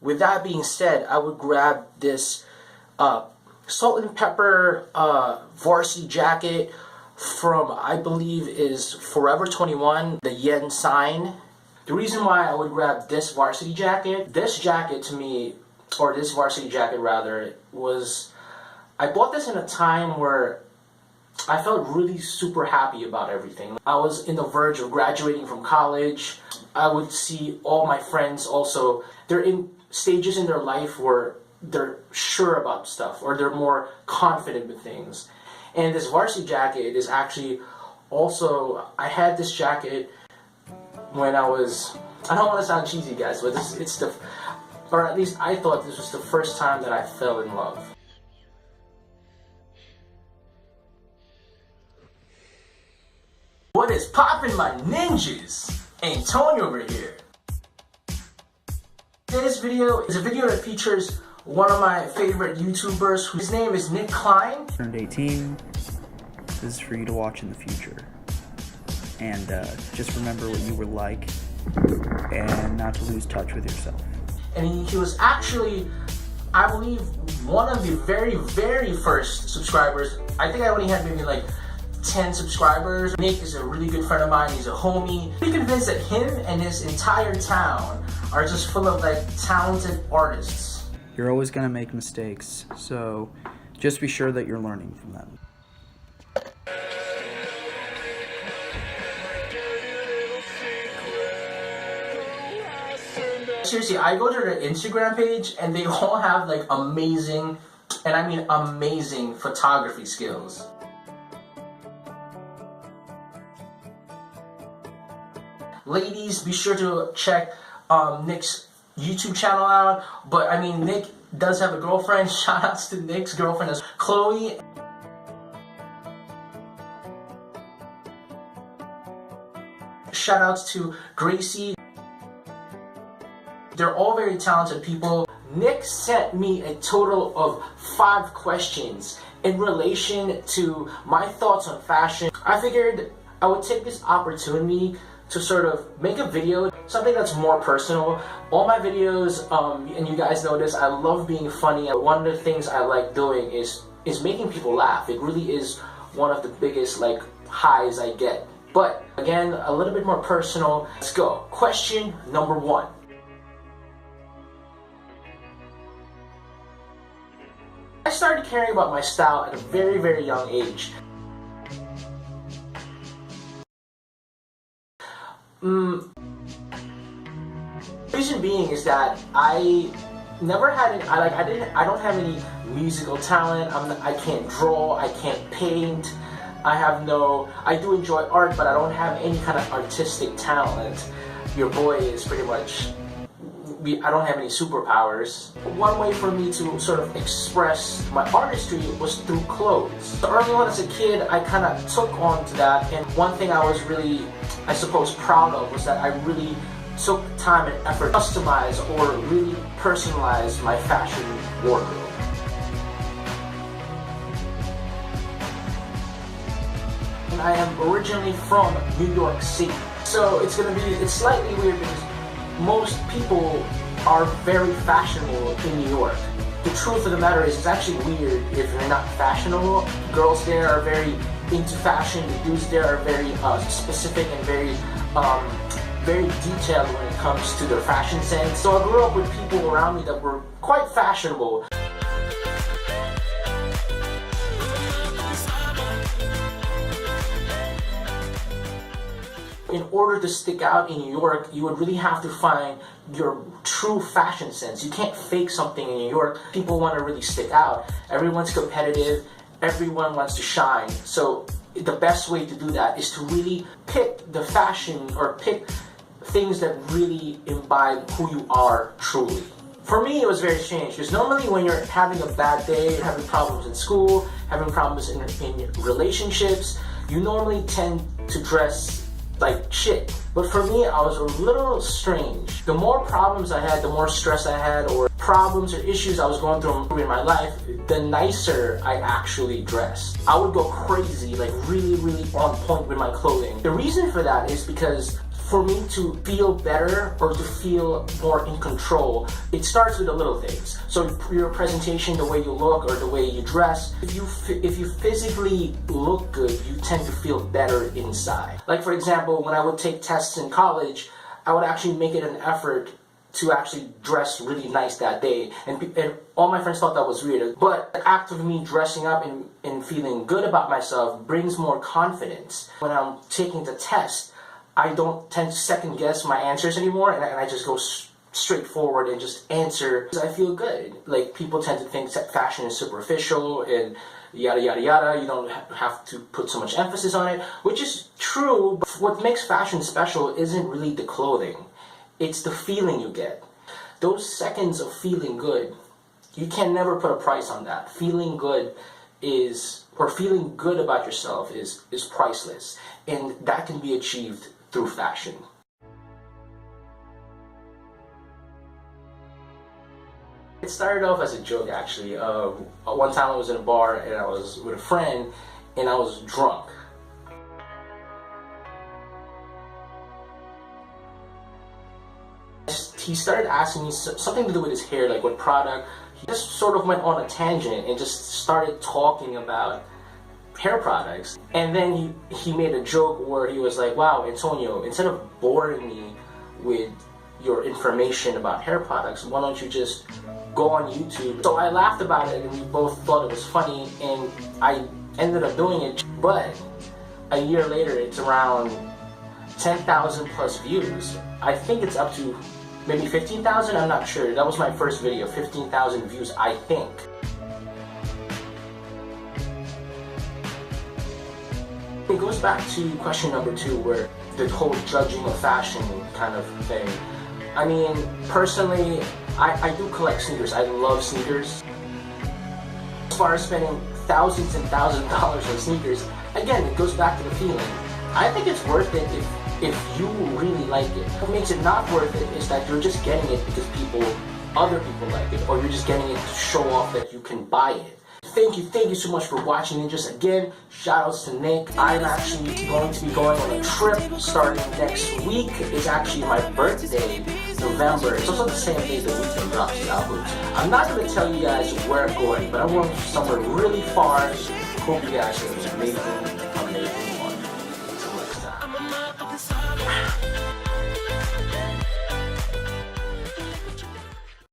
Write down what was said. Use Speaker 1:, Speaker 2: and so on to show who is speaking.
Speaker 1: With that being said, I would grab this salt and pepper varsity jacket from, I believe, is Forever 21, the yen sign. The reason why I would grab this varsity jacket to me, or this varsity jacket rather, was I bought this in a time where I felt really super happy about everything. I was in the verge of graduating from college. I would see all my friends also, they're in stages in their life where they're sure about stuff or they're more confident with things. And this varsity jacket is actually also, I had this jacket when I was, I don't want to sound cheesy guys, but or at least I thought this was the first time that I fell in love. What is poppin', my ninjas? Antonio over here. This video is a video that features one of my favorite YouTubers, whose name is Klein.
Speaker 2: Turned 18. This is for you to watch in the future. And just remember what you were like and not to lose touch with yourself.
Speaker 1: And he was actually, I believe, one of the very, very first subscribers. I think I only had maybe like 10 subscribers. Nick is a really good friend of mine. He's a homie. I'm convinced that him and his entire town are just full of like talented artists.
Speaker 2: You're always gonna make mistakes, so just be sure that you're learning from them.
Speaker 1: Seriously, I go to their Instagram page and they all have like amazing, and I mean amazing, photography skills. Ladies, be sure to check Nick's YouTube channel out. But I mean, Nick does have a girlfriend. Shout outs to Nick's girlfriend, as Chloe. Shout outs to Gracie. They're all very talented people. Nick sent me a total of 5 questions in relation to my thoughts on fashion. I figured I would take this opportunity to sort of make a video, something that's more personal. All my videos, and you guys know this, I love being funny. One of the things I like doing is making people laugh. It really is one of the biggest like highs I get. But again, a little bit more personal. Let's go. Question number 1. I started caring about my style at a very, very young age. Reason being is that I never had any, I don't have any musical talent. I can't draw, I can't paint. I do enjoy art, but I don't have any kind of artistic talent. Your boy is pretty much, I don't have any superpowers. One way for me to sort of express my artistry was through clothes. So early on as a kid, I kind of took on to that, and one thing I was really, I suppose, proud of was that I really took time and effort to customize or really personalize my fashion wardrobe. And I am originally from New York City. So it's slightly weird because most people are very fashionable in New York. The truth of the matter is, it's actually weird if you're not fashionable. Girls there are very into fashion. The dudes there are very specific and very detailed when it comes to their fashion sense. So I grew up with people around me that were quite fashionable. In order to stick out in New York, you would really have to find your true fashion sense. You can't fake something in New York. People want to really stick out. Everyone's competitive. Everyone wants to shine. So the best way to do that is to really pick the fashion or pick things that really imbibe who you are truly. For me, it was very strange because normally when you're having a bad day, having problems in school, having problems in relationships, you normally tend to dress like shit. But for me, I was a little strange. The more problems I had, the more stress I had, or problems or issues I was going through in my life, the nicer I actually dressed. I would go crazy, like really, really on point with my clothing. The reason for that is because For me to feel better or to feel more in control, it starts with the little things. So your presentation, the way you look or the way you dress. If you physically look good, you tend to feel better inside. Like for example, when I would take tests in college, I would actually make it an effort to actually dress really nice that day, and all my friends thought that was weird. But the act of me dressing up and feeling good about myself brings more confidence. When I'm taking the test, I don't tend to second guess my answers anymore, and I just go straight forward and just answer because I feel good. Like, people tend to think that fashion is superficial and yada yada yada, you don't have to put so much emphasis on it, which is true, but what makes fashion special isn't really the clothing. It's the feeling you get. Those seconds of feeling good, you can never put a price on that. Feeling good feeling good about yourself is priceless. And that can be achieved through fashion. It started off as a joke, actually. One time I was in a bar and I was with a friend and I was drunk. He started asking me something to do with his hair, like what product. He just sort of went on a tangent and just started talking about hair products. And then he made a joke where he was like, wow, Antonio, instead of boring me with your information about hair products, why don't you just go on YouTube? So I laughed about it and we both thought it was funny, and I ended up doing it. But a year later, it's around 10,000 plus views. I think it's up to maybe 15,000, I'm not sure. That was my first video, 15,000 views, I think. It goes back to question number 2, where the whole judging of fashion kind of thing. I mean, personally, I do collect sneakers. I love sneakers. As far as spending thousands and thousands of dollars on sneakers, again, it goes back to the feeling. I think it's worth it if you really like it. What makes it not worth it is that you're just getting it because other people like it, or you're just getting it to show off that you can buy it. Thank you so much for watching, and just again, shout outs to Nick. I'm actually going to be going on a trip starting next week. It's actually my birthday, November. It's also the same day the Weekend drops the album. I'm not going to tell you guys where I'm going, but I'm going somewhere really far. Hope you guys have an amazing